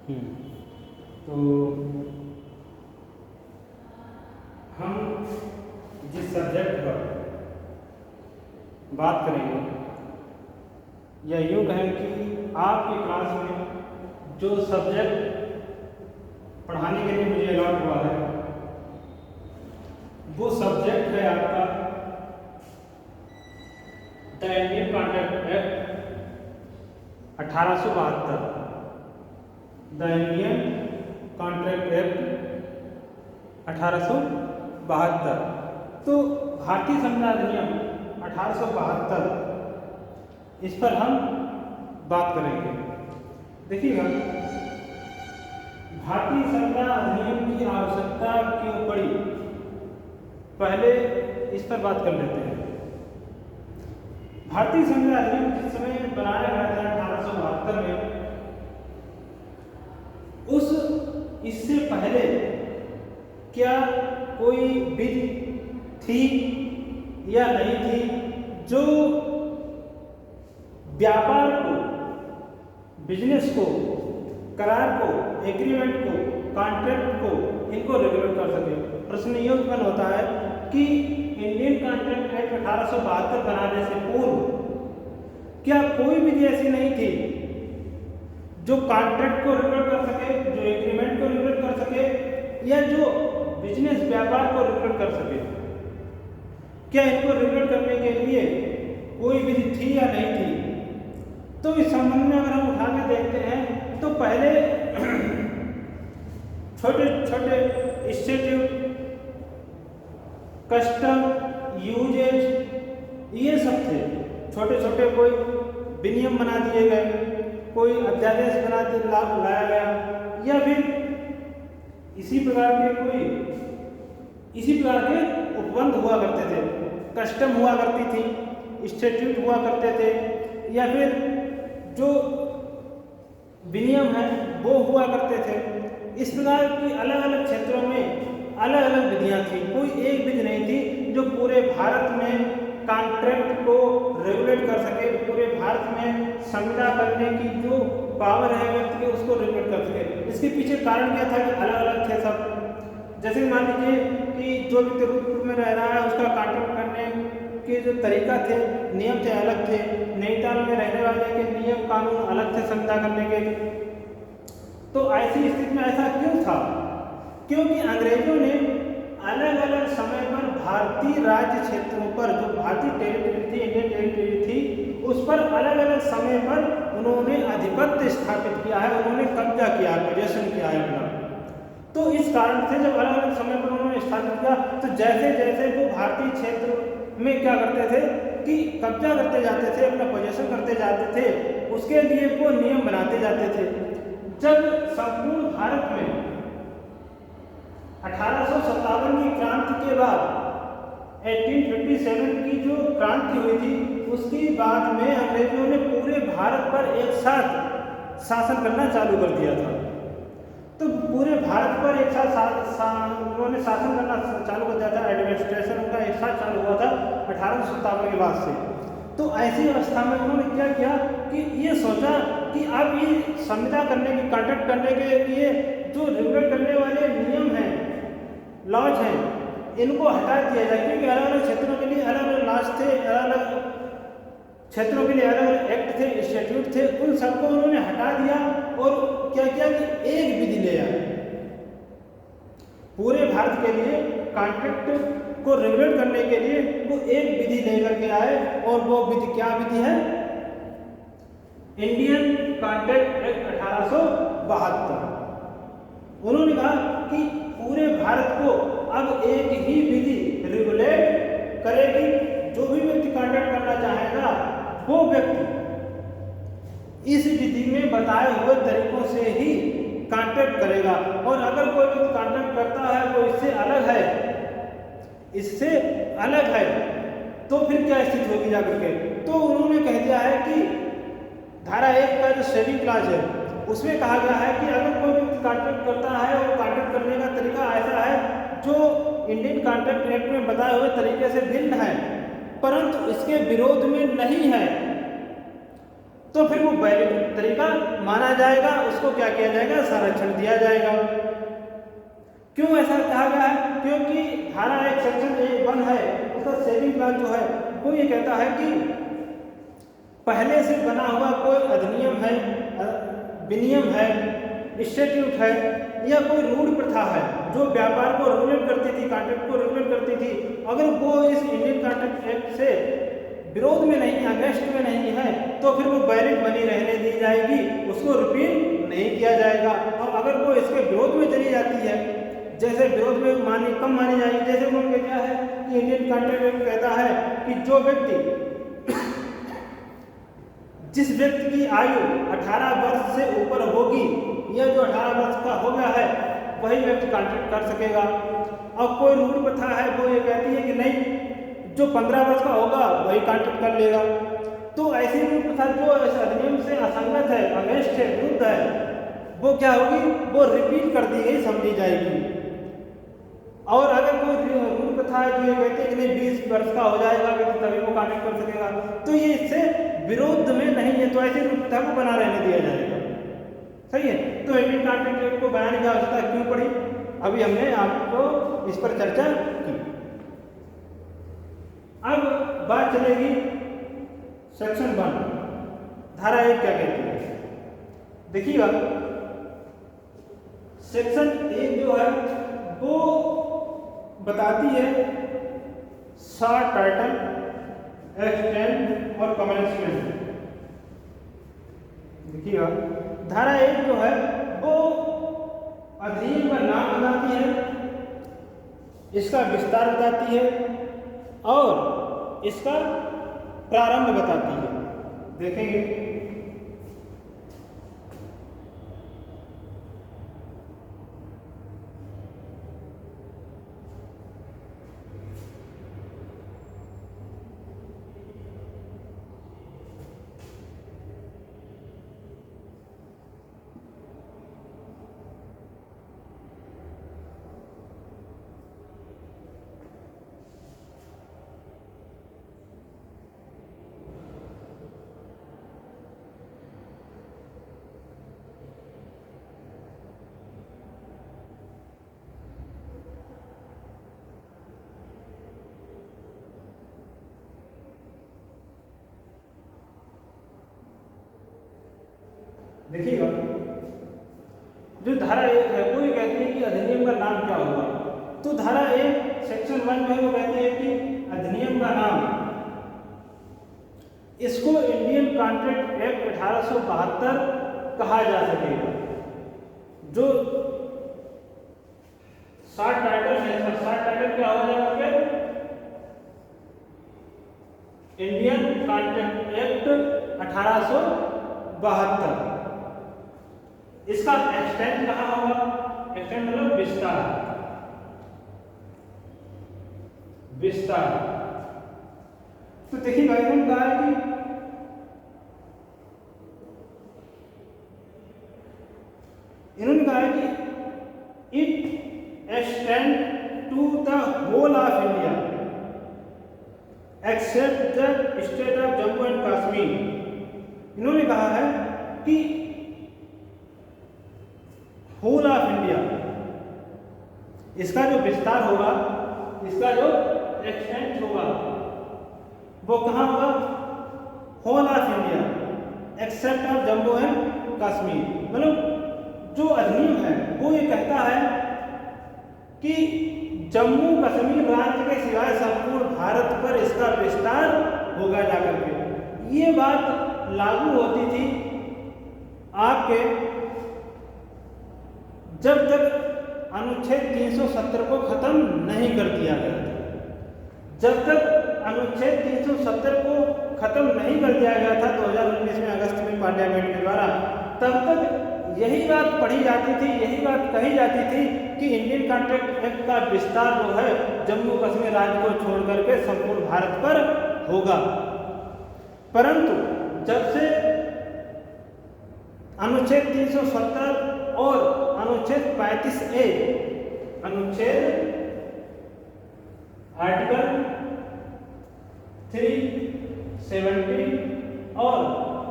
तो हम जिस सब्जेक्ट पर बात करेंगे या यूँ कहें कि आपकी क्लास में जो सब्जेक्ट पढ़ाने के लिए मुझे अलॉट हुआ है वो सब्जेक्ट है आपका the Indian contract act 1872। The Indian contract act 1872। तो भारतीय संविधान अधिनियम 1872 इस पर हम बात करेंगे। देखिएगा, भारतीय संविधान अधिनियम की आवश्यकता क्यों पड़ी, पहले इस पर बात कर लेते हैं। भारतीय संविधान अधिनियम जिस समय बनाया गया था 1872 में, इससे पहले क्या कोई विधि थी या नहीं थी जो व्यापार को, बिजनेस को, करार को, एग्रीमेंट को, कॉन्ट्रैक्ट को, इनको रेगुलेट कर सके। प्रश्न ये उत्पन्न होता है कि इंडियन कॉन्ट्रैक्ट एक्ट 1872 बनाने से पूर्व क्या कोई विधि ऐसी नहीं थी जो कॉन्ट्रैक्ट को रेगुलेट कर सके, जो एग्रीमेंट को रेगुलेट कर सके, या जो बिजनेस व्यापार को रेगुलेट कर सके? क्या इनको रेगुलेट करने के लिए कोई विधि थी या नहीं थी? तो इस संबंध में अगर हम उठा के देखते हैं तो पहले छोटे छोटे इंस्टीट्यूट, कस्टम, यूजेज, ये सब थे। छोटे छोटे कोई विनियम बना दिए गए, कोई अध्यादेश बना के लाया गया, या फिर इसी प्रकार के उपबंध हुआ करते थे। कस्टम हुआ करती थी, इंस्टीट्यूट हुआ करते थे, या फिर जो विनियम है वो हुआ करते थे। इस प्रकार की अलग अलग क्षेत्रों में अलग अलग विधियां थी। कोई एक विधि नहीं थी जो पूरे भारत में कॉन्ट्रैक्ट को रेगुलेट कर सके, पूरे भारत में संविदा करने की जो पावर है व्यक्ति की उसको रेगुलेट कर सके। इसके पीछे कारण क्या था कि अलग अलग थे सब। जैसे मान लीजिए कि जो भी तिरुपति में रह रहा है उसका कॉन्ट्रैक्ट करने के जो तरीका थे, नियम थे, अलग थे। नैनीताल में रहने वाले के नियम कानून अलग थे संविदा करने के। तो ऐसी स्थिति में ऐसा क्यों था? क्योंकि अंग्रेजों ने अलग अलग समय पर भारतीय राज्य क्षेत्रों पर, जो भारतीय टेरिटरी थी, इंडियन टेरिटरी थी, उस पर अलग अलग समय पर उन्होंने आधिपत्य स्थापित किया है, उन्होंने कब्जा किया है, पोजेशन किया है अपना। तो इस कारण से जब अलग अलग समय पर उन्होंने स्थापित किया तो जैसे जैसे वो भारतीय क्षेत्र में क्या करते थे कि कब्जा करते जाते थे, अपना पोजेशन करते जाते थे, उसके लिए वो नियम बनाते जाते थे। जब संपूर्ण भारत में 1857 की क्रांति के बाद 1857 की जो क्रांति हुई थी, उसके बाद में अंग्रेजों ने पूरे भारत पर एक साथ शासन करना चालू कर दिया था। तो पूरे भारत पर एक साथ उन्होंने शासन करना चालू कर दिया था। एडमिनिस्ट्रेशन उनका एक साथ चालू हुआ था 1857 के बाद से। तो ऐसी अवस्था में उन्होंने क्या किया कि ये सोचा कि अब ये संविदा करने की, कॉन्ट्रैक्ट करने के लिए जो रेगुलेट करने वाले नियम हैं, लॉज हैं, इनको हटा दिया जाए। क्योंकि अलग अलग क्षेत्रों के लिए अलग अलग लॉज थे, अलग अलग क्षेत्रों के लिए अलग अलग एक्ट थे, इंस्टीट्यूट थे, उन सबको उन्होंने हटा दिया और क्या किया कि एक विधि ले आए पूरे भारत के लिए। कॉन्ट्रैक्ट को रेगुलेट करने के लिए वो एक विधि लेकर के आए, और वो विधि क्या विधि है? Indian contract act 1872। उन्होंने कहा कि पूरे भारत को अब एक ही विधि रेगुलेट करेगी। जो भी व्यक्ति कॉन्ट्रैक्ट करना चाहेगा वो व्यक्ति इस विधि में बताए हुए तरीकों से ही कॉन्ट्रैक्ट करेगा। और अगर कोई व्यक्ति कॉन्ट्रैक्ट करता है वो इससे अलग है, तो फिर क्या स्थिति होगी जाकर के? तो उन्होंने कह दिया है कि धारा 1 का जो सेविंग क्लाज है उसमें कहा गया है कि अगर कोई व्यक्ति कॉन्ट्रैक्ट करता है और कॉन्ट्रैक्ट करने का तरीका ऐसा है जो इंडियन कॉन्ट्रैक्ट एक्ट में बताए हुए तरीके से भिन्न है, परंतु इसके विरोध में नहीं है, तो फिर वो वैलिड तरीका माना जाएगा, उसको क्या किया जाएगा, संरक्षण दिया जाएगा। क्यों ऐसा कहा गया है? क्योंकि धारा 1 सेक्शन 1 है, उसका सेविंग क्लॉज जो है वो ये कहता है कि पहले से बना हुआ कोई अधिनियम है, विनियम है, स्टैट्यूट है या कोई रूढ़ प्रथा है जो व्यापार को रेगुलेट करती थी, कॉन्ट्रैक्ट को रेगुलेट करती थी, अगर वो इस इंडियन कॉन्ट्रैक्ट एक्ट से विरोध में नहीं, अगेंस्ट में नहीं है, तो फिर वो वैलिड बनी रहने दी जाएगी, उसको रिपील नहीं किया जाएगा। और अगर वो इसके विरोध में चली जाती है, जैसे विरोध में कम मानी जाएगी, जैसे उन्होंने क्या है कि इंडियन कॉन्ट्रैक्ट एक्ट कहता है कि जो व्यक्ति जिस व्यक्ति की आयु 18 वर्ष से ऊपर होगी या जो 18 वर्ष का हो गया है वही व्यक्ति कॉन्ट्रैक्ट कर सकेगा। और कोई रूढ़ प्रथा है वो ये कहती है कि नहीं, जो 15 वर्ष का होगा वही कॉन्ट्रैक्ट कर लेगा। तो ऐसी रूढ़ प्रथा जो इस अधिनियम से असंगत है, अगेंस्ट है, विरुद्ध है, वो क्या होगी, वो रिपीट कर दी गई समझी जाएगी। और अगर कोई रूढ़ प्रथा है जो ये कहती है कि नहीं 20 वर्ष का हो जाएगा व्यक्ति तभी वो कॉन्ट्रैक्ट कर सकेगा, तो ये इससे विरोध में नहीं है, तो ऐसी रूढ़ प्रथा को बना रहने दिया जाएगा। सही है। तो इंडियन कॉन्ट्रैक्ट एक्ट को बनाने की आवश्यकता क्यों पड़ी, अभी हमने आपको इस पर चर्चा की। अब बात चलेगी सेक्शन 1, धारा 1 क्या कहती है। देखिएगा सेक्शन 1 जो है वो बताती है शॉर्ट टाइटल, एक्सटेंड और कमेंसमेंट। देखिएगा धारा 1 जो है वो अधिनियम का नाम बताती है, इसका विस्तार बताती है और इसका प्रारंभ बताती है। देखेंगे देखिएगा जो धारा 1 है वो ये कहती है कि अधिनियम का नाम क्या होगा। तो धारा 1 सेक्शन 1 में वो कहती है कि अधिनियम का नाम, इसको इंडियन कॉन्ट्रैक्ट एक्ट 1872 कहा जा सकेगा। जो शॉर्ट टाइटल है, शॉर्ट टाइटल क्या हो जाएगा फिर, इंडियन कॉन्ट्रैक्ट एक्ट 1872। इसका एक्सटेंड कहाँ होगा, एक्सटेंड मतलब विस्तार, विस्तार। तो देखिए इन्होंने कहा है कि it extend to the whole of India except the state of Jammu and Kashmir. इन्होंने कहा है कि होल ऑफ इंडिया, इसका जो विस्तार होगा, इसका जो एक्सटेंट होगा वो कहाँ होगा, whole of India except of Jammu and Kashmir. मतलब जो अधिनियम है वो ये कहता है कि जम्मू कश्मीर राज्य के सिवाय संपूर्ण भारत पर इसका विस्तार होगा जाकर के। ये बात लागू होती थी आपके जब तक अनुच्छेद 370 को खत्म नहीं कर दिया गया था। जब तक अनुच्छेद 370 को खत्म नहीं कर दिया गया था 2019 में अगस्त में पार्लियामेंट के द्वारा, तब तक यही बात पढ़ी जाती थी, यही बात कही जाती थी कि इंडियन कॉन्ट्रैक्ट एक्ट का विस्तार जो है जम्मू कश्मीर राज्य को छोड़ करके संपूर्ण भारत पर होगा। परंतु जब से अनुच्छेद 370 और अनुच्छेद 35A, अनुच्छेद आर्टिकल 370 और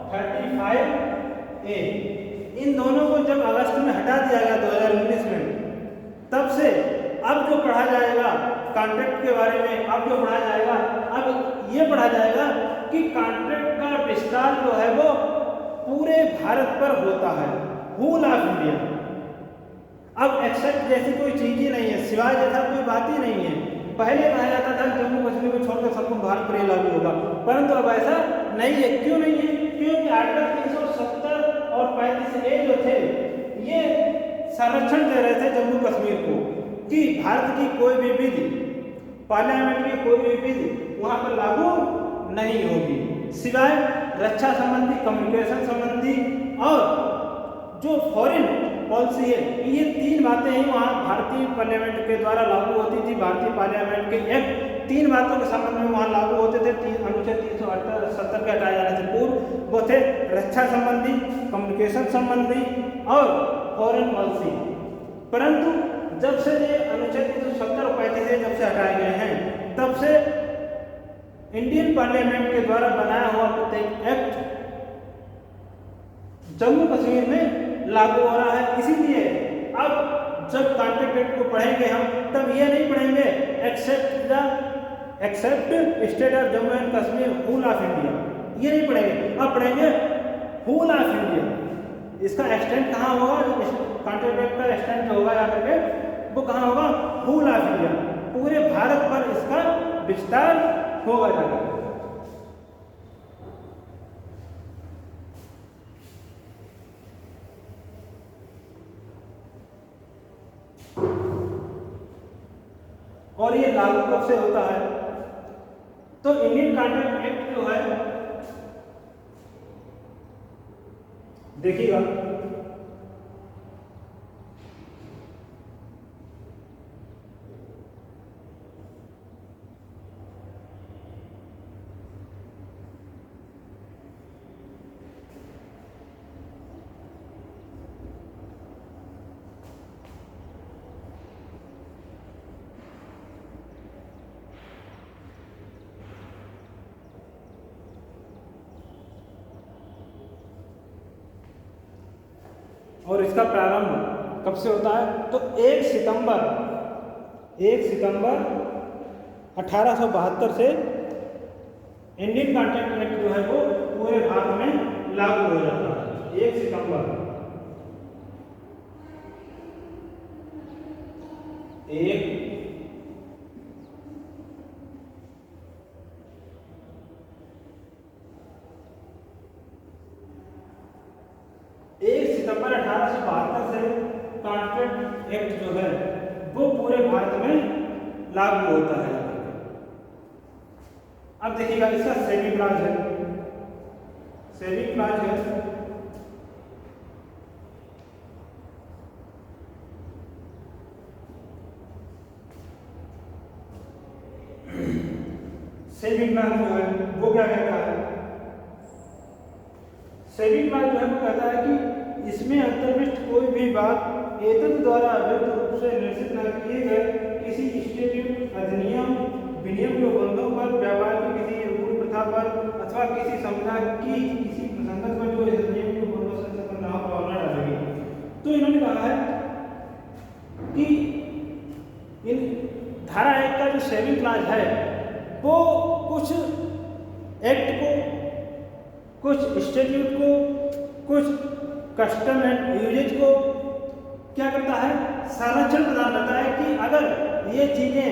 35A। इन दोनों को जब अगस्त में हटा दिया गया 2019 में, तब से अब जो पढ़ा जाएगा कॉन्ट्रैक्ट के बारे में, अब जो पढ़ा जाएगा, अब ये पढ़ा जाएगा कि कॉन्ट्रैक्ट का विस्तार जो है वो पूरे भारत पर होता है, होल ऑफ इंडिया। अब एक्सेप्ट जैसी कोई चीज ही नहीं है, सिवाय जैसा कोई बात ही नहीं है। पहले कहा जाता था जम्मू कश्मीर को छोड़कर सबको भारत पर ही लागू होगा, परंतु अब ऐसा नहीं है। क्यों नहीं है? क्योंकि आर्टिकल 370 और 35A जो थे ये संरक्षण दे रहे थे जम्मू कश्मीर को कि भारत की कोई भी विधि, पार्लियामेंट की कोई भी विधि वहां पर लागू नहीं होगी, सिवाय रक्षा संबंधी, कम्युनिकेशन संबंधी और जो फॉरेन पॉलिसी है, ये 3 बातें ही वहाँ भारतीय पार्लियामेंट के द्वारा लागू होती थी। भारतीय पार्लियामेंट के एक्ट 3 बातों के संबंध में वहाँ लागू होते थे। अनुच्छेद 370 के हटाए जाने से पूर्व वो थे रक्षा संबंधी, कम्युनिकेशन संबंधी और फॉरेन पॉलिसी। परंतु जब से ये अनुच्छेद 370 और 35 जब से हटाए गए हैं, तब से इंडियन पार्लियामेंट के द्वारा बनाया हुआ प्रत्येक एक्ट जम्मू कश्मीर में लागू हो रहा है। इसीलिए अब जब कॉन्ट्रैक्ट एक्ट को पढ़ेंगे हम, तब ये नहीं पढ़ेंगे except state of Jammu and Kashmir whole of India, ये नहीं पढ़ेंगे। अब पढ़ेंगे होल ऑफ इंडिया। इसका एक्सटेंट कहाँ होगा? कॉन्ट्रैक्ट एक्ट का एक्सटेंट जो होगा यहाँ करके वो कहाँ होगा? होल ऑफ इंडिया, पूरे भारत पर इसका विस्तार होगा जाकर। और ये लागू कब से होता है? तो इंडियन कॉन्ट्रैक्ट एक्ट जो है, देखिएगा, और इसका प्रारंभ कब से होता है? तो 1 सितंबर 1872 से इंडियन कॉन्ट्रैक्ट एक्ट जो है वो पूरे भारत में लागू हो जाता है। 1 सितंबर 1872 से कॉन्ट्रैक्ट एक्ट जो है वो पूरे भारत में लागू होता है। अब देखिएगा, इसका सेविंग क्लॉज है, सेविंग क्लॉज है, सेविंग क्लॉज जो है वो क्या कहता है? सेविंग क्लॉज जो है वो कहता है कि इसमें अंतर्निष्ठ कोई भी बात एतद द्वारा अवैध रूप से निश्चित न किए गए किसी स्टेट्यूट, अधिनियम, विनियम के बंधों पर, व्यापार की किसी रूढ़ प्रथा पर अथवा किसी संविधान की किसी प्रसंगत पर जो इस अधिनियम के बंधों से संबंध प्रभाव न डालेगी। तो इन्होंने कहा है कि इन धारा 1 का जो सेविंग क्लॉज है वो कुछ एक्ट को, कुछ स्टेट्यूट को, कुछ कस्टम एंड यूजेज को क्या करता है? संरक्षण प्रदान करता है कि अगर ये चीज़ें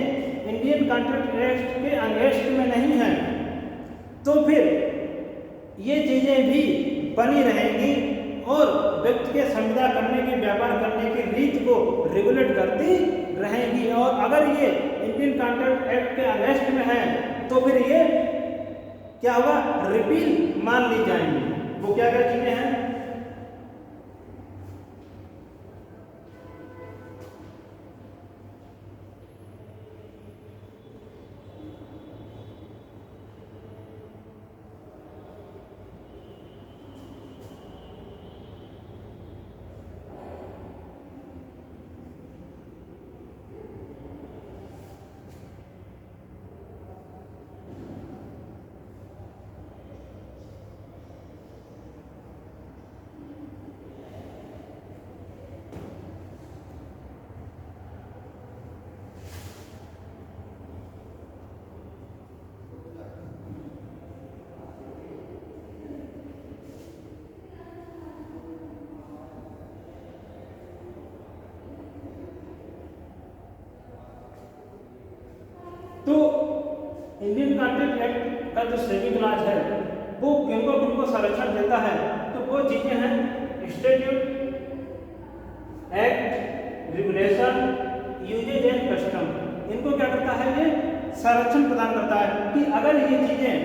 इंडियन कॉन्ट्रैक्ट एक्ट के अंगेस्ट में नहीं हैं तो फिर ये चीज़ें भी बनी रहेंगी और व्यक्ति के संविदा करने की, व्यापार करने की रीत को रेगुलेट करती रहेंगी। और अगर ये इंडियन कॉन्ट्रैक्ट एक्ट के अगेंस्ट में है तो फिर ये क्या होगा? रिपील मान ली जाएंगी। वो क्या क्या चीजें हैं? इंडियन कॉन्ट्रैक्ट एक्ट का जो सेबी क्लॉज है वो किनको संरक्षण देता है, तो वो चीजें हैं statute, act, regulation, usages and custom. इनको क्या करता है, ये संरक्षण प्रदान करता है कि अगर ये चीजें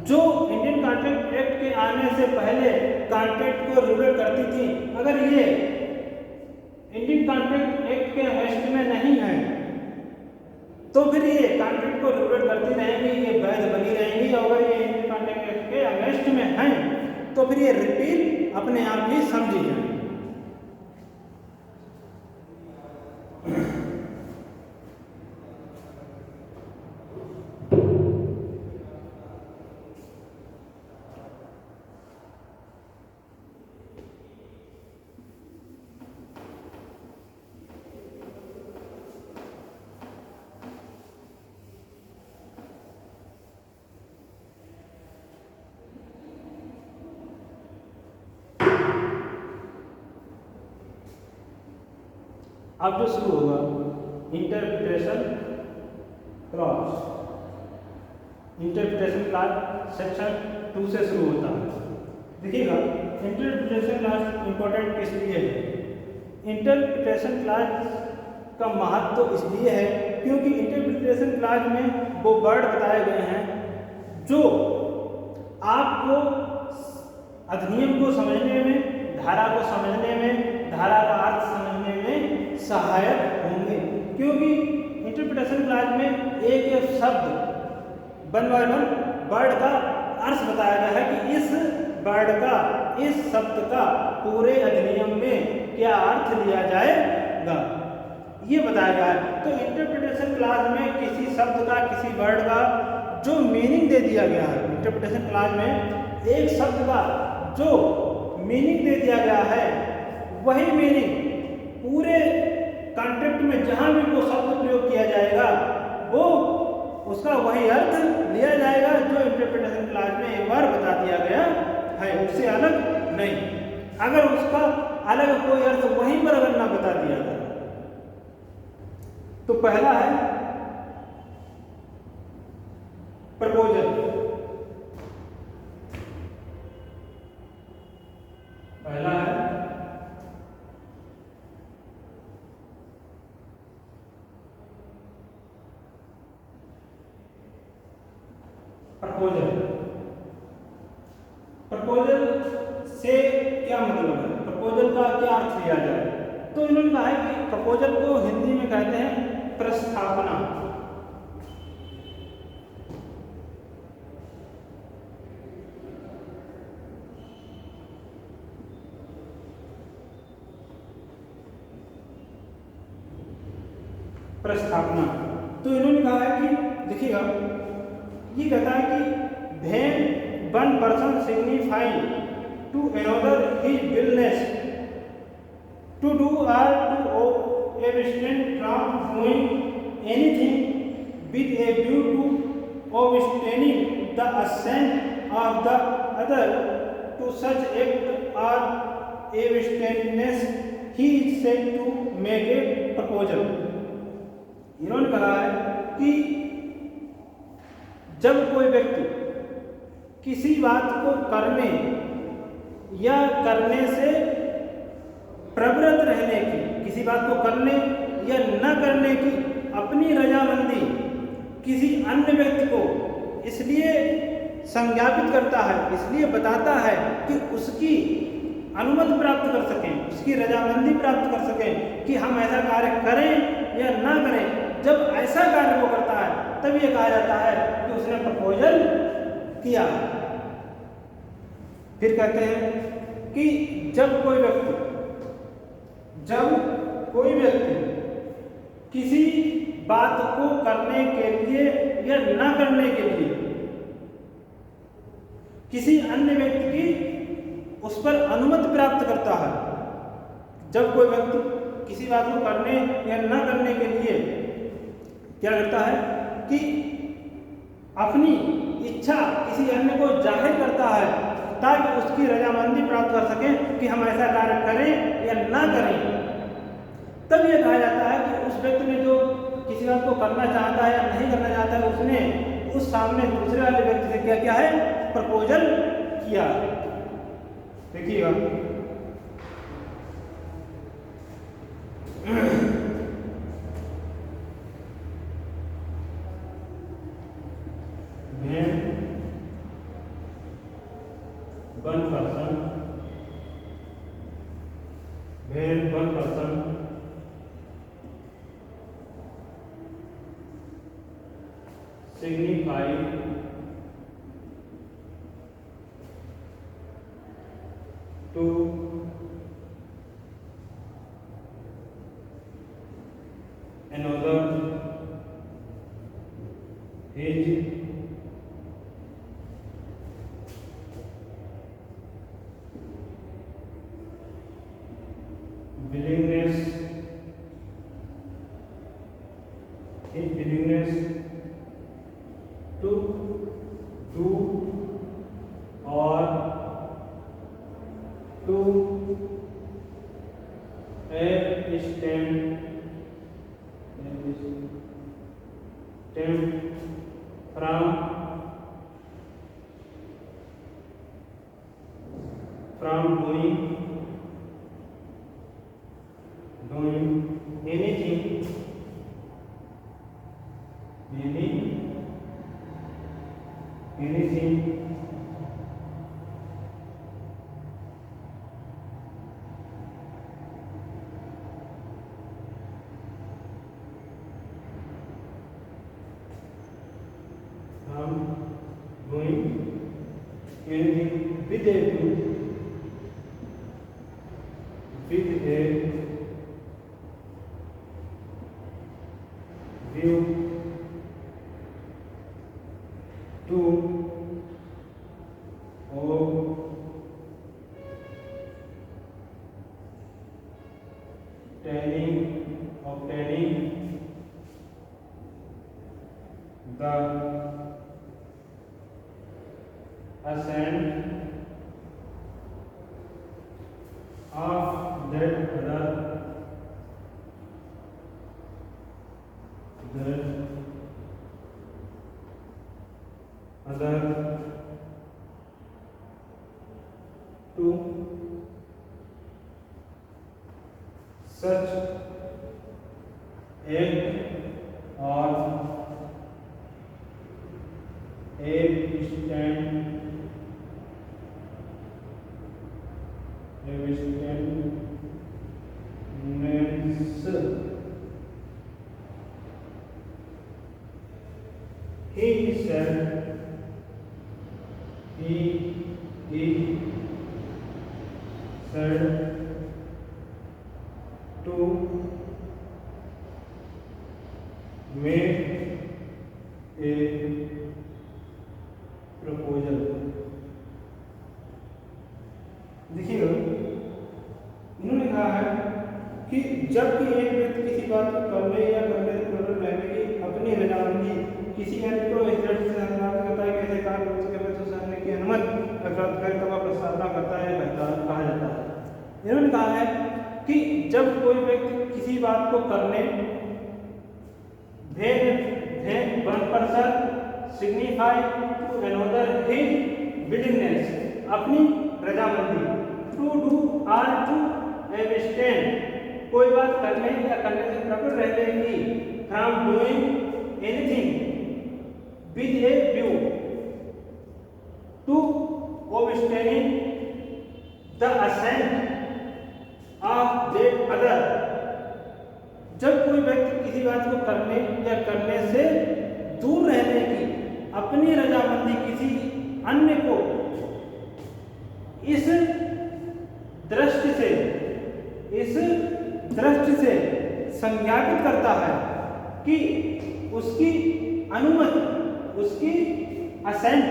जो इंडियन कॉन्ट्रैक्ट एक्ट के आने से पहले कॉन्ट्रैक्ट को रेगुलेट करती थी, अगर ये इंडियन कॉन्ट्रैक्ट एक्ट के अगेंस्ट में नहीं है तो फिर ये कॉन्ट्रैक्ट को रेगुलेट करती रहेंगी, ये वैध बनी रहेंगी। और अगर ये इंडियन कॉन्ट्रैक्ट एक्ट के अगेंस्ट में है तो फिर ये रिपील अपने आप ही समझी जाएगी। अब जो शुरू होगा interpretation clause, interpretation clause section 2 से शुरू होता है। देखिएगा इंटरप्रिटेशन क्लॉज इंपॉर्टेंट इसलिए है, इंटरप्रिटेशन क्लॉज का महत्व तो इसलिए है क्योंकि इंटरप्रिटेशन क्लॉज में वो वर्ड बताए गए हैं जो आपको अधिनियम को समझने में, धारा को समझने में, धारा का अर्थ समझने में सहायक होंगे। क्योंकि इंटरप्रिटेशन क्लॉज में एक शब्द वन बाय वन वर्ड का अर्थ बताया गया है कि इस वर्ड का, इस शब्द का पूरे अधिनियम में क्या अर्थ लिया जाएगा, ये बताया गया है। तो इंटरप्रिटेशन क्लॉज में किसी शब्द का, किसी वर्ड का जो मीनिंग दे दिया गया है, इंटरप्रिटेशन क्लॉज में एक शब्द का जो मीनिंग दे दिया गया है वही मीनिंग पूरे कॉन्ट्रैक्ट में जहां भी वो शब्द प्रयोग किया जाएगा वो उसका वही अर्थ लिया जाएगा जो इंटरप्रिटेशन क्लॉज में एक बार बता दिया गया है, उससे अलग नहीं। अगर उसका अलग कोई अर्थ वहीं पर अगर ना बता दिया जाए तो पहला है प्रपोजल, पहला है प्रपोजल। प्रपोजल से क्या मतलब है, प्रपोजल का क्या अर्थ लिया जाए, तो इन्होंने कहा है कि प्रपोजल को हिंदी में कहते हैं प्रस्तावना। प्रस्तावना तो इन्होंने कहा है कि देखिएगा ये कहता है कि when one person signify to another his willingness to do और to abstain from doing anything with a view to obtaining the assent of the other to such act or abstinence he is said to make a proposal। इन्होंने कहा है कि जब कोई व्यक्ति किसी बात को करने या करने से प्रवृत्त रहने की, किसी बात को करने या न करने की अपनी रजामंदी किसी अन्य व्यक्ति को इसलिए संज्ञापित करता है, इसलिए बताता है कि उसकी अनुमति प्राप्त कर सकें, उसकी रजामंदी प्राप्त कर सकें कि हम ऐसा कार्य करें या ना करें। जब ऐसा कार्य वो करता है तब ये कहा जाता है कि उसने प्रपोजल किया। फिर कहते हैं कि जब कोई व्यक्ति किसी बात को करने के लिए या ना करने के लिए किसी अन्य व्यक्ति की उस पर अनुमति प्राप्त करता है, जब कोई व्यक्ति किसी बात को करने या ना करने के लिए क्या करता है कि अपनी इच्छा किसी अन्य को जाहिर करता है ताकि उसकी रजामंदी प्राप्त कर सकें कि हम ऐसा कार्य करें या ना करें, तब यह कहा जाता है कि उस व्यक्ति ने जो किसी बात को करना चाहता है या नहीं करना चाहता है, उसने उस सामने दूसरे वाले व्यक्ति से क्या किया है, प्रपोजल किया। देखिएगा, one person signify to another his willingness to do or to abstain from doing anything with a view to obtaining the assent of that other to such act or he said to make a proposal। देखिएगा, इन्होंने कहा है कि जब भी एक व्यक्ति किसी बात को करने या करने से प्रबल रहने की अपनी रजामंदी किसी अन्य को इस दृष्टि से अनुवाद करता है कि ऐसे कार्य हो सके तो सामने की अनुमति प्राप्त करे तब प्रस्तावना करता है, कहा जाता है। इन्होंने कहा है कि जब कोई व्यक्ति किसी बात को करने one person signify to another his willingness, अपनी रजामंदी, to do or to abstain, कोई बात करने या करने से प्रकट रहते हैं कि from doing anything with a view to abstaining the assent of that other। जब कोई व्यक्ति किसी बात को करने या करने से दूर रहने की अपनी रजामंदी किसी अन्य को इस दृष्टि से संज्ञापित करता है कि उसकी अनुमति, उसकी असेंट,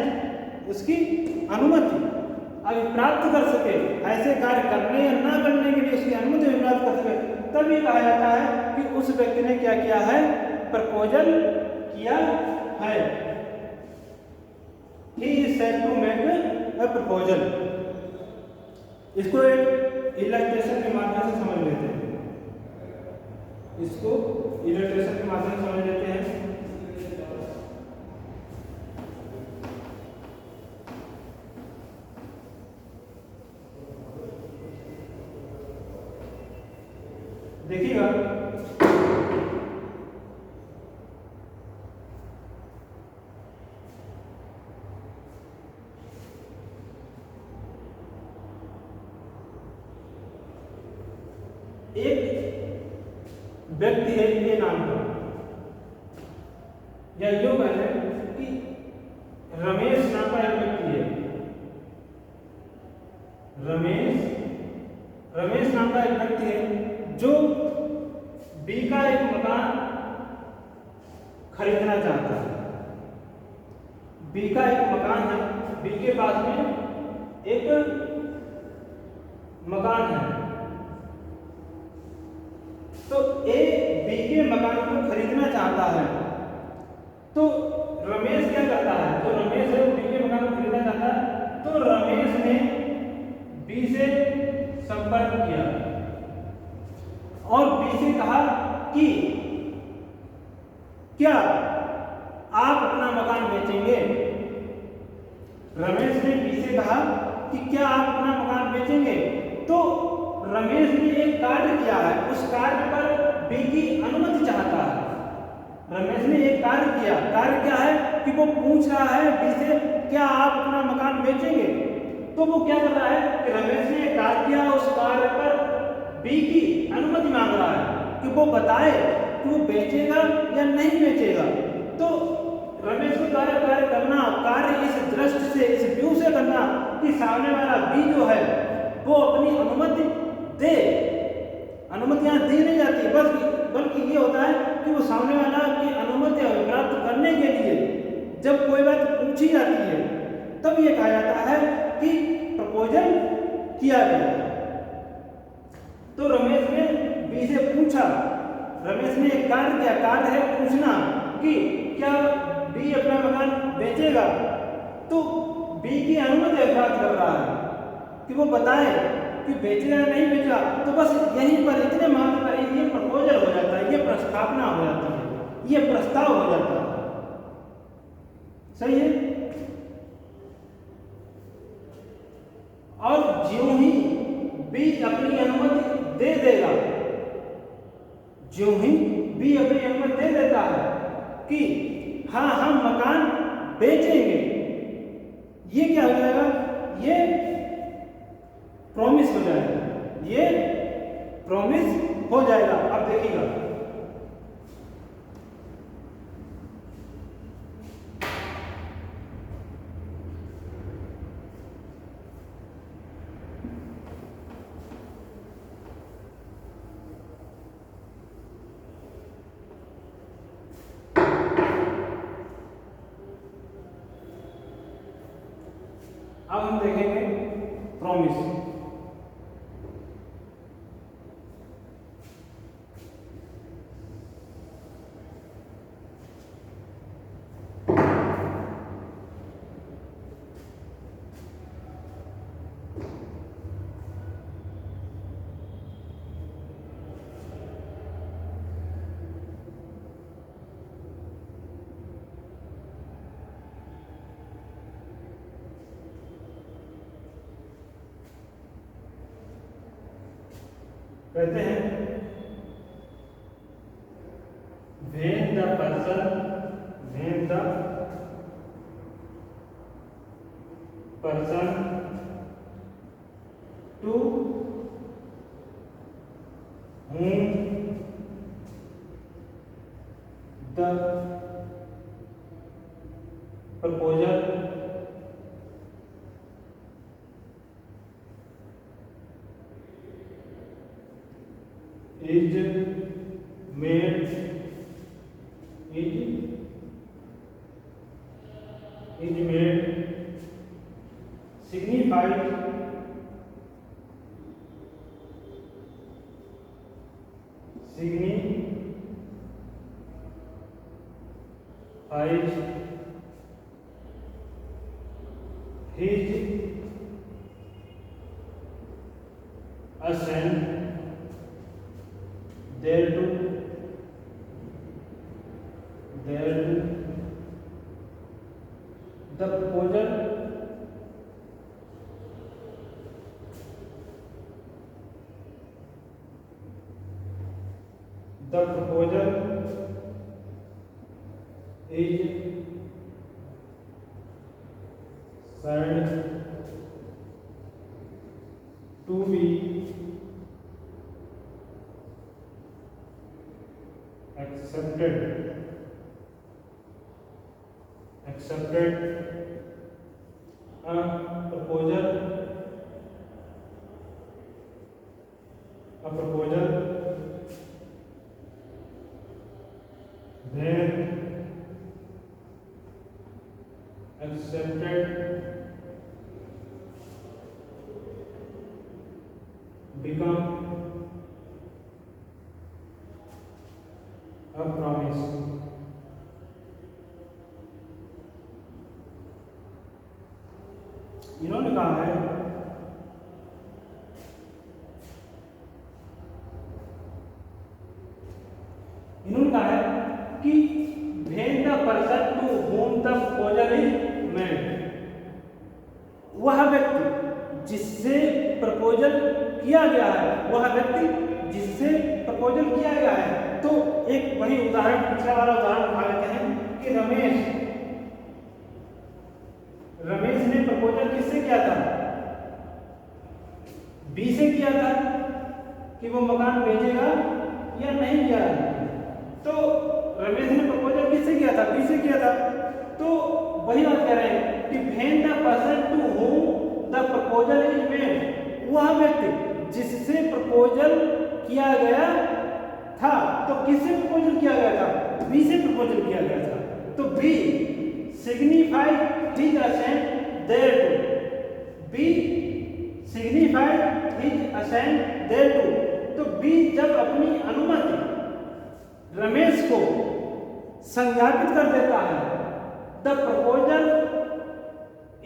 उसकी अनुमति अभी प्राप्त कर सके, ऐसे कार्य करने या ना करने के लिए उसकी अनुमति भी प्राप्त कर सके, तभी कहा जाता है कि उस व्यक्ति ने क्या किया है, प्रपोजल किया है। He is said to make a proposal। इसको एक इलस्ट्रेशन के माध्यम से समझ लेते हैं, इसको इलस्ट्रेशन के माध्यम से समझ लेते हैं। देखिएगा, एक व्यक्ति है ये नाम का, या यूं कहें कि रमेश नाम का एक व्यक्ति है। रमेश नाम का एक व्यक्ति है जो बी का एक मकान खरीदना चाहता है। बी का एक मकान है, बी के पास में एक मकान है, तो ए बी के मकान को खरीदना चाहता है। तो रमेश क्या करता है, जो रमेश है वो बी के मकान को खरीदना चाहता है, तो रमेश ने बी से संपर्क किया और बी से कहा कि क्या आप अपना मकान बेचेंगे। रमेश ने बी से कहा कि क्या आप अपना मकान बेचेंगे। तो रमेश ने एक कार्य किया है, उस कार्य पर बी की अनुमति चाहता है। रमेश ने एक कार्य किया, कार्य क्या है कि वो पूछ रहा है बी से क्या आप अपना मकान बेचेंगे। तो वो क्या कर रहा है कि रमेश ने एक कार्य किया, उस कार्य पर बी की अनुमति मांग रहा है कि वो बताए कि वो बेचेगा या नहीं बेचेगा। तो रमेश को कार्य करना, कार्य इस दृष्टि से, इस व्यू से करना कि सामने वाला बी जो है वो अपनी अनुमति दे। अनुमति यहाँ दी नहीं जाती, बल्कि ये होता है कि वो सामने वाला की अनुमति प्राप्त करने के लिए जब कोई बात पूछी जाती है तब ये कहा जाता है कि प्रपोजल किया गया। तो रमेश ने बी से पूछा, रमेश ने एक कार्य किया, कार्य है पूछना कि क्या बी अपना मकान बेचेगा। तो बी की अनुमति प्राप्त कर रहा है कि वो बताए कि बेचेगा या नहीं बेचेगा। तो बस यहीं पर, इतने मात्र पर ये प्रपोजल हो जाता है, ये प्रस्तावना हो जाती है, ये प्रस्ताव हो जाता है। सही है। और ज्यों ही बी अपनी अनुमति दे देगा, ज्यों ही बी अपनी अनुमति दे देता है कि हाँ हम मकान बेचेंगे, ये क्या हो जाएगा, ये प्रॉमिस हो जाएगा, ये प्रॉमिस हो जाएगा। अब देखिएगा, अब हम देखेंगे प्रॉमिस। कहते हैं when the person to whom the proposal is made signifies his assent thereto the proposal is said to be accepted a proposal then accepted become a promise. इन्होंने कहा है कि when the person to whom the proposal is made, वह व्यक्ति जिससे proposal किया गया है, तो एक वही उदाहरण, पिछला वाला उदाहरण उठा लेते हैं कि रमेश ने प्रपोजल किससे किया था? बी से किया था कि वो मकान बेचेगा या नहीं किया। तो रमेश ने प्रपोजल किससे किया था? बी से किया था। तो वही बात कह रहे हैं कि when the person to whom the proposal is made, वह व्यक्ति जिससे प्रपोजल किया गया था, तो किससे प्रपोजल किया गया था? बी से प्रपोजल किया गया था। तो B signified his assent thereto, B signified his assent thereto। तो बी जब अपनी अनुमति रमेश को संज्ञापित कर देता है, the proposal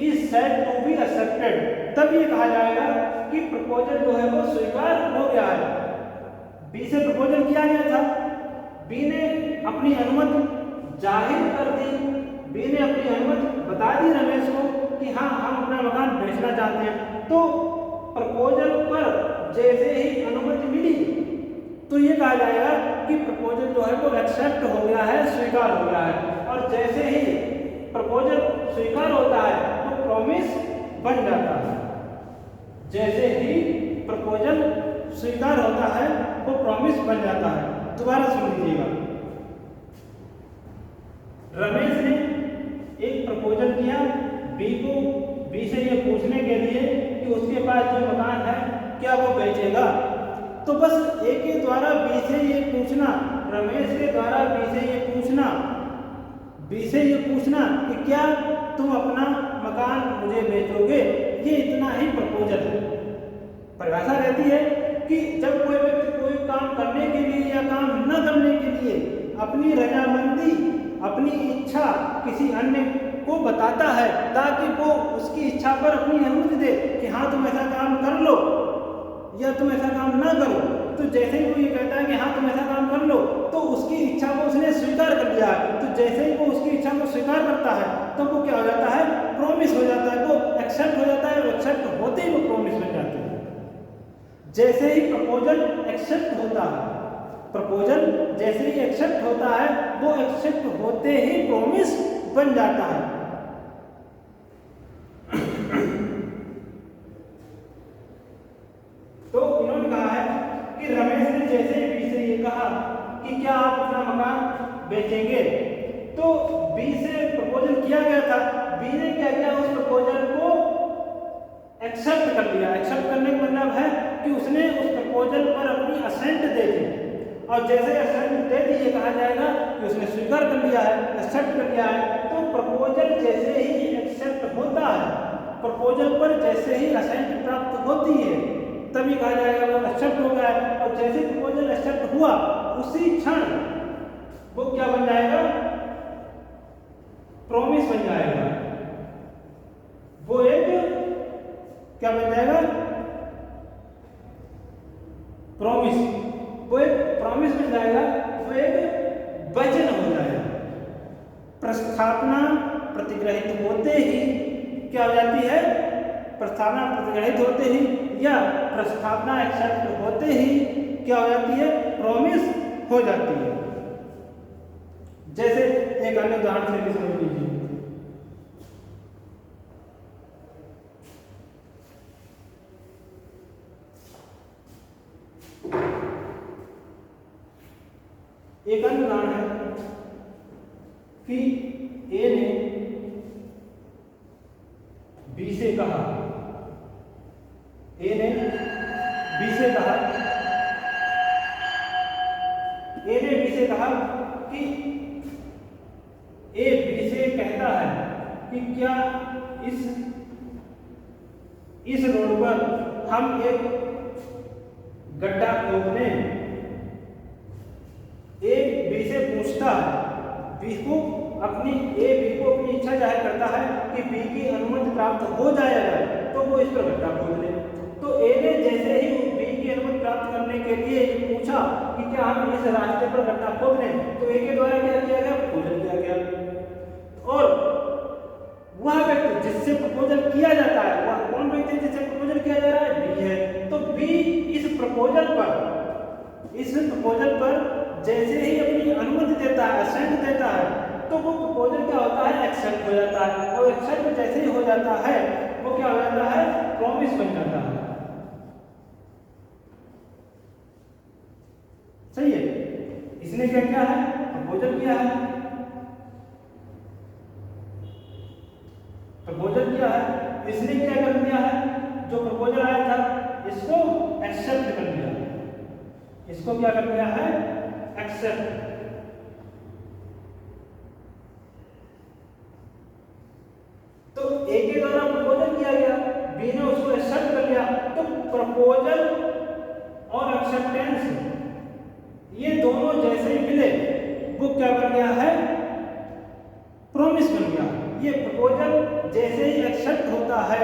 is said to be accepted, तब ये कहा जाएगा कि प्रपोजल जो है वो स्वीकार हो गया है। बी से प्रपोजल किया गया था, बी ने अपनी अनुमति जाहिर कर दी, बी ने अपनी अनुमति बता दी रमेश को कि हाँ हम अपना मकान बेचना चाहते हैं। तो प्रपोजल पर जैसे ही अनुमति मिली तो ये कहा जाएगा कि प्रपोजल जो है वो एक्सेप्ट हो गया है, स्वीकार हो गया है। और जैसे ही प्रपोजल स्वीकार होता है तो प्रॉमिस बन जाता है। जैसे ही प्रपोजल स्वीकार होता है वो प्रॉमिस बन जाता है। दोबारा सुन लीजिएगा, रमेश ने एक प्रपोजल किया बी से ये पूछने के लिए कि उसके पास जो मकान है क्या वो बेचेगा। तो बस ए के द्वारा बी से ये पूछना, रमेश के द्वारा बी से ये पूछना कि क्या तुम अपना मकान मुझे बेचोगे, ये इतना ही प्रपोजल है। परिभाषा रहती है कि जब कोई व्यक्ति कोई काम करने के लिए या काम न करने के लिए अपनी रजामंदी, अपनी इच्छा किसी अन्य को बताता है ताकि वो उसकी इच्छा पर अपनी अनुमति दे कि हाँ तुम ऐसा काम कर लो या तुम ऐसा काम ना करो। तो जैसे ही वो ये कहता है कि हाँ तुम ऐसा काम कर लो, तो उसकी इच्छा को उसने स्वीकार कर लिया है। तो जैसे ही वो उसकी इच्छा को स्वीकार करता है तो वो क्या हो जाता है? प्रॉमिस हो जाता है, वो एक्सेप्ट हो जाता है। वो एक्सेप्ट होते ही वो प्रॉमिस बन जाती है। जैसे ही प्रपोजल एक्सेप्ट होता है, प्रपोजल जैसे ही एक्सेप्ट होता है वो एक्सेप्ट होते ही प्रॉमिस बन जाता है। तो इन्होंने कहा है कि रमेश ने जैसे ही बी से ये कहा कि क्या आप अपना मकान बेचेंगे, तो बी से प्रपोजल किया गया था, बी ने क्या किया? उस प्रपोजल को एक्सेप्ट कर लिया। एक्सेप्ट करने का मतलब है कि उसने उस प्रपोजल पर अपनी असेंट दे दी। और जैसे असेंट दे दी ये कहा जाएगा कि उसने स्वीकार कर लिया है, एक्सेप्ट कर लिया है। तो प्रपोजल जैसे ही एक्सेप्ट होता है, प्रपोजल पर जैसे ही असेंट प्राप्त होती है तभी कहा जाएगा वो एक्सेप्ट हो गया है। और जैसे प्रपोजल एक्सेप्ट हुआ उसी क्षण वो क्या बन जाएगा? प्रॉमिस बन जाएगा। वो एक क्या बन जाएगा? प्रॉमिस। वो एक प्रॉमिस बन जाएगा, वो एक वचन हो जाएगा। प्रस्थापना प्रतिग्रहित होते ही क्या हो जाती है, प्रस्तावना प्रतिग्रहित होते ही या प्रस्तावना एक्सेप्ट होते ही क्या हो जाती है, प्रॉमिस हो जाती है। जैसे एक अन्य उदाहरण से भी समझ लीजिए। एक अन्य उदाहरण है कि ए ने बी से कहा, ए ने बी से कहा, ए ने बी से कहा कि ए बी से कहता है कि क्या इस रोड पर हम एक गड्ढा खोद लें। ए बी से पूछता है, बी को अपनी इच्छा जाहिर करता है कि बी की अनुमति प्राप्त हो जाएगा तो वो इस पर गड्ढा खोद ले। तो ए ने जैसे ही बी की अनुमति प्राप्त करने के लिए पूछा कि क्या हम इस रास्ते पर गड्ढा खोद लें, तो ए के द्वारा क्या किया गया, प्रपोजल किया गया। और वह व्यक्ति जिससे प्रपोजल किया जाता है, वह कौन व्यक्ति जिससे प्रपोजल किया जा रहा है, बी है। तो बी इस प्रपोजल पर जैसे ही अपनी अनुमति देता है, असेंट देता है, तो वो प्रपोजल क्या होता है, एक्सेप्ट हो जाता है। और एक्सेप्ट जैसे ही हो जाता है वो क्या हो जाता है, प्रॉमिस बन जाता है। सही है। इसने क्या किया है, प्रपोजल किया है, प्रपोजल किया है। इसने क्या कर दिया है, जो प्रपोजल आया था इसको एक्सेप्ट कर दिया, इसको क्या कर दिया है, एक्सेप्ट। तो ए के द्वारा प्रपोजल किया गया, बी ने उसको एक्सेप्ट कर लिया। तो प्रपोजल और एक्सेप्टेंस ये दोनों जैसे ही मिले वो क्या बन गया है, प्रॉमिस बन गया। ये प्रपोजल जैसे ही एक्सेप्ट होता है,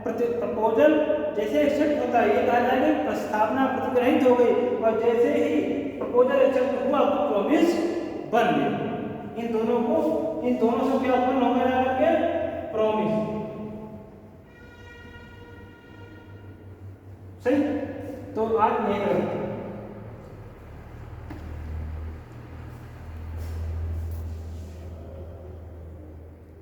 प्रपोजल जैसे एक्सेप्ट होता है, ये कहा जाएगा प्रस्तावना प्रतिग्रहित हो गई। और जैसे ही प्रपोजल एक्सेप्ट हुआ वो प्रॉमिस बन गया। इन दोनों से क्या उत्पन्न हो गया करके, प्रॉमिस। सही। तो आज नहीं करते।